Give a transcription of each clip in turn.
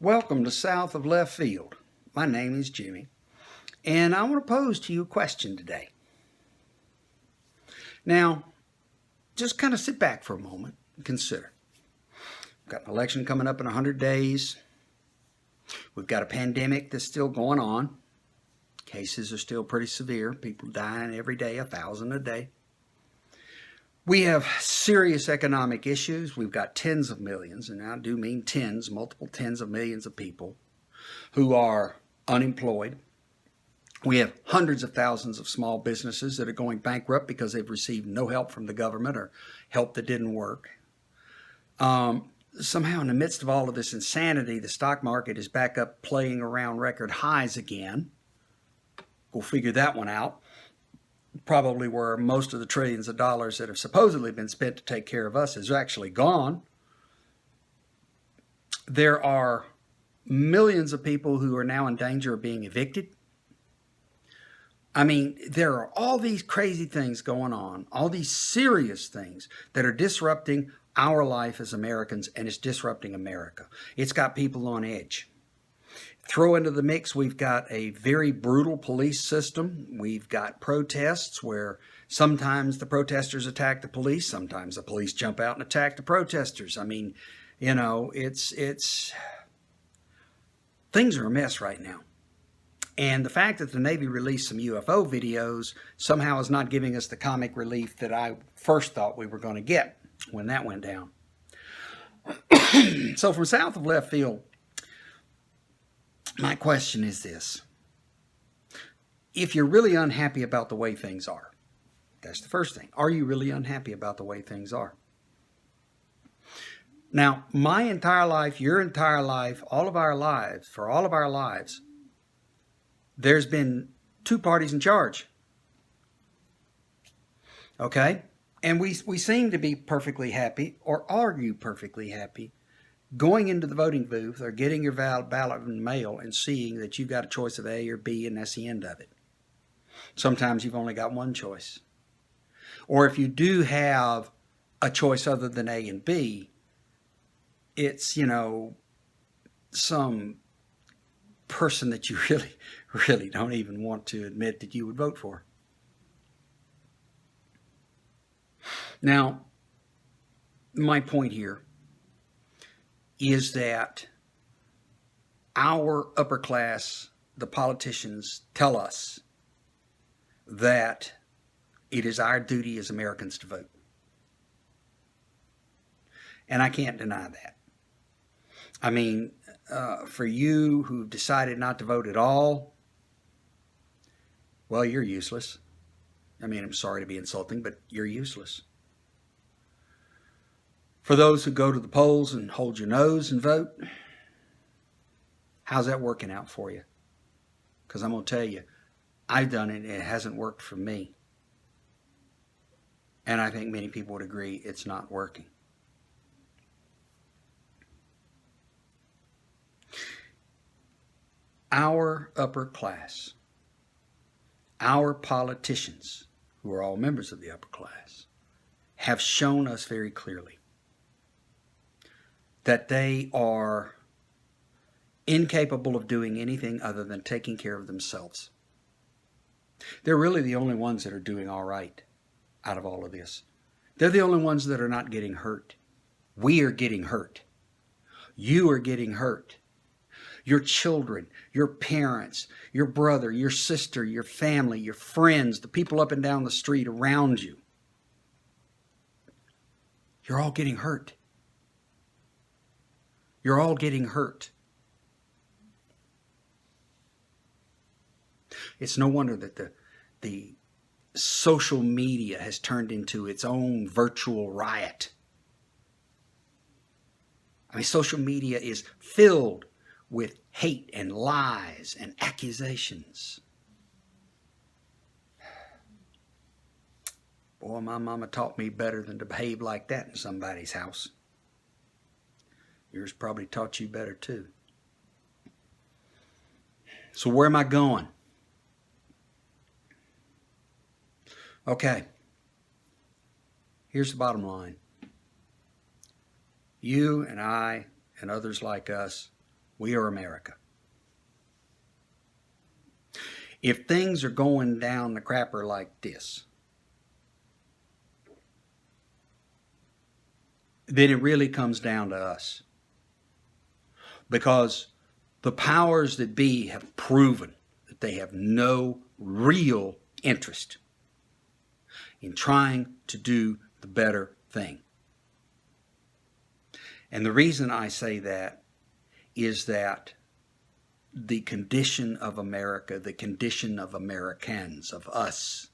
Welcome to South of Left Field. My name is Jimmy, and I want to pose to you a question today. Now, just kind of sit back for a moment and consider. We've got an election coming up in 100 days. We've got a pandemic that's still going on. Cases are still pretty severe. People dying every day, 1,000 a day. We have serious economic issues. We've got tens of millions, and I do mean tens, multiple tens of millions of people who are unemployed. We have hundreds of thousands of small businesses that are going bankrupt because they've received no help from the government or help that didn't work. Somehow in the midst of all of this insanity, the stock market is back up playing around record highs again. We'll figure that one out. Probably where most of the trillions of dollars that have supposedly been spent to take care of us is actually gone. There are millions of people who are now in danger of being evicted. I mean, there are all these crazy things going on, all these serious things that are disrupting our life as Americans, and it's disrupting America. It's got people on edge. Throw into the mix, we've got a very brutal police system. We've got protests where sometimes the protesters attack the police, sometimes the police jump out and attack the protesters. I mean, it's things are a mess right now. And the fact that the Navy released some UFO videos somehow is not giving us the comic relief that I first thought we were going to get when that went down. So from South of Left Field, my question is this. If you're really unhappy about the way things are, that's the first thing. Are you really unhappy about the way things are? Now, my entire life, your entire life, all of our lives, for all of our lives, there's been two parties in charge. Okay? And we seem to be perfectly happy, or are you perfectly happy, going into the voting booth or getting your ballot in the mail and seeing that you've got a choice of A or B and that's the end of it. Sometimes you've only got one choice. Or if you do have a choice other than A and B, it's, some person that you really don't even want to admit that you would vote for. Now, my point here is that our upper class, the politicians, tell us that it is our duty as Americans to vote. And I can't deny that. I mean, for you who've decided not to vote at all, well, you're useless. I mean, I'm sorry to be insulting, but you're useless. For those who go to the polls and hold your nose and vote, how's that working out for you? Because I'm going to tell you, I've done it and it hasn't worked for me. And I think many people would agree it's not working. Our upper class, our politicians, who are all members of the upper class, have shown us very clearly that they are incapable of doing anything other than taking care of themselves. They're really the only ones that are doing all right out of all of this. They're the only ones that are not getting hurt. We are getting hurt. You are getting hurt. Your children, your parents, your brother, your sister, your family, your friends, the people up and down the street around you. You're all getting hurt. You're all getting hurt. It's no wonder that the social media has turned into its own virtual riot. I mean, social media is filled with hate and lies and accusations. Boy, my mama taught me better than to behave like that in somebody's house. Yours probably taught you better too. So where am I going? Okay. Here's the bottom line. You and I and others like us We are America. If things are going down the crapper like this, then it really comes down to us. Because the powers that be have proven that they have no real interest in trying to do the better thing. And the reason I say that is that the condition of America, the condition of Americans, of us,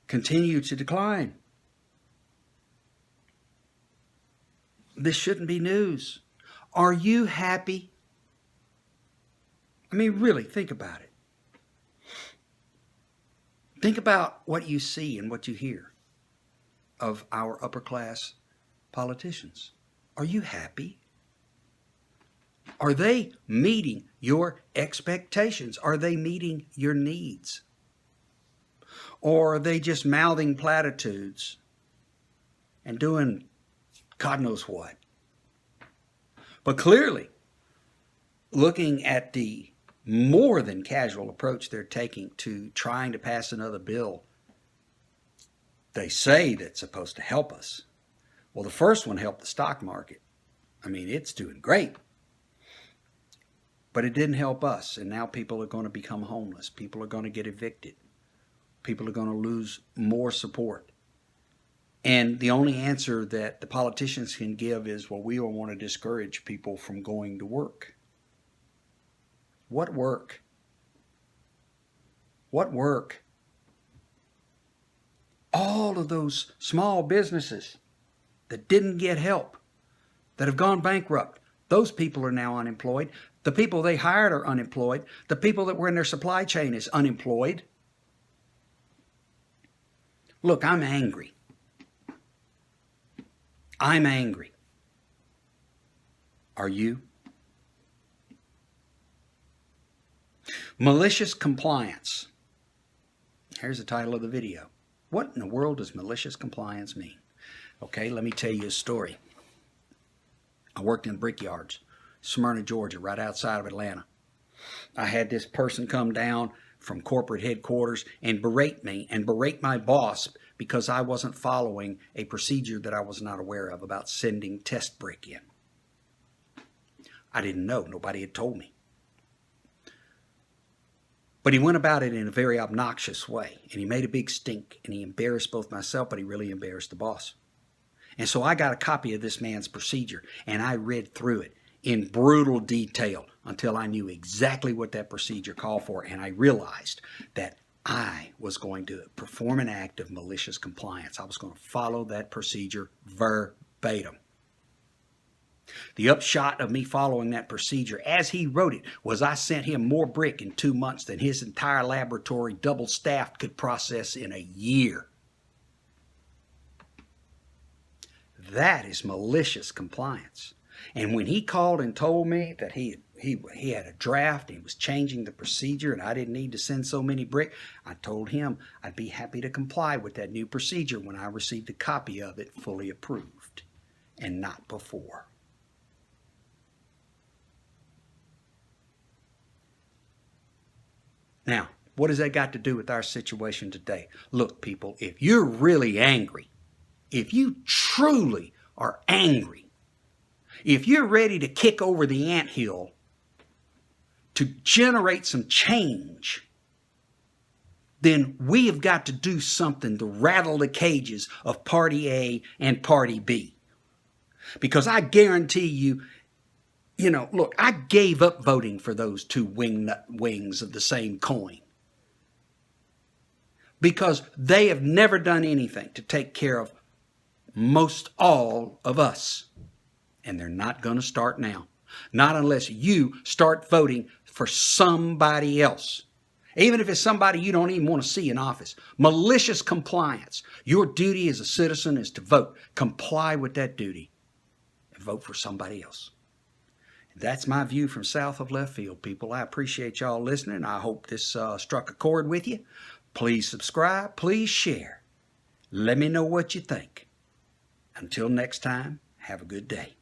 continue to decline. This shouldn't be news. Are you happy? I mean, really, think about it. Think about what you see and what you hear of our upper class politicians. Are you happy? Are they meeting your expectations? Are they meeting your needs? Or are they just mouthing platitudes and doing God knows what? But clearly, looking at the more than casual approach they're taking to trying to pass another bill they say that's supposed to help us. Well, the first one helped the stock market. I mean, it's doing great. But it didn't help us, and now people are going to become homeless. People are going to get evicted. People are going to lose more support. And the only answer that the politicians can give is, well, we don't want to discourage people from going to work. What work? What work? All of those small businesses that didn't get help, that have gone bankrupt, those people are now unemployed. The people they hired are unemployed. The people that were in their supply chain is unemployed. Look, I'm angry. I'm angry. Are you? Malicious Compliance. Here's the title of the video. What in the world does malicious compliance mean? Okay, let me tell you a story. I worked in brickyards, Smyrna, Georgia, right outside of Atlanta. I had this person come down from corporate headquarters and berate me and berate my boss because I wasn't following a procedure that I was not aware of about sending test brick in. I didn't know. Nobody had told me. But he went about it in a very obnoxious way, and he made a big stink, and he embarrassed both myself, but he really embarrassed the boss. And so I got a copy of this man's procedure, and I read through it in brutal detail until I knew exactly what that procedure called for, and I realized that I was going to perform an act of malicious compliance. I was going to follow that procedure verbatim. The upshot of me following that procedure, as he wrote it, was I sent him more brick in 2 months than his entire laboratory, double-staffed, could process in a year. That is malicious compliance. And when he called and told me that he had a draft, he was changing the procedure, and I didn't need to send so many brick, I told him I'd be happy to comply with that new procedure when I received a copy of it fully approved, and not before. Now, what has that got to do with our situation today? Look, people, if you're really angry, if you truly are angry, if you're ready to kick over the anthill to generate some change, then we have got to do something to rattle the cages of Party A and Party B. Because I guarantee you, look, I gave up voting for those two wings of the same coin. Because they have never done anything to take care of most all of us. And they're not going to start now. Not unless you start voting for somebody else. Even if it's somebody you don't even want to see in office. Malicious compliance. Your duty as a citizen is to vote. Comply with that duty. And vote for somebody else. That's my view from south of left field, people. I appreciate y'all listening. I hope this struck a chord with you. Please subscribe. Please share. Let me know what you think. Until next time, have a good day.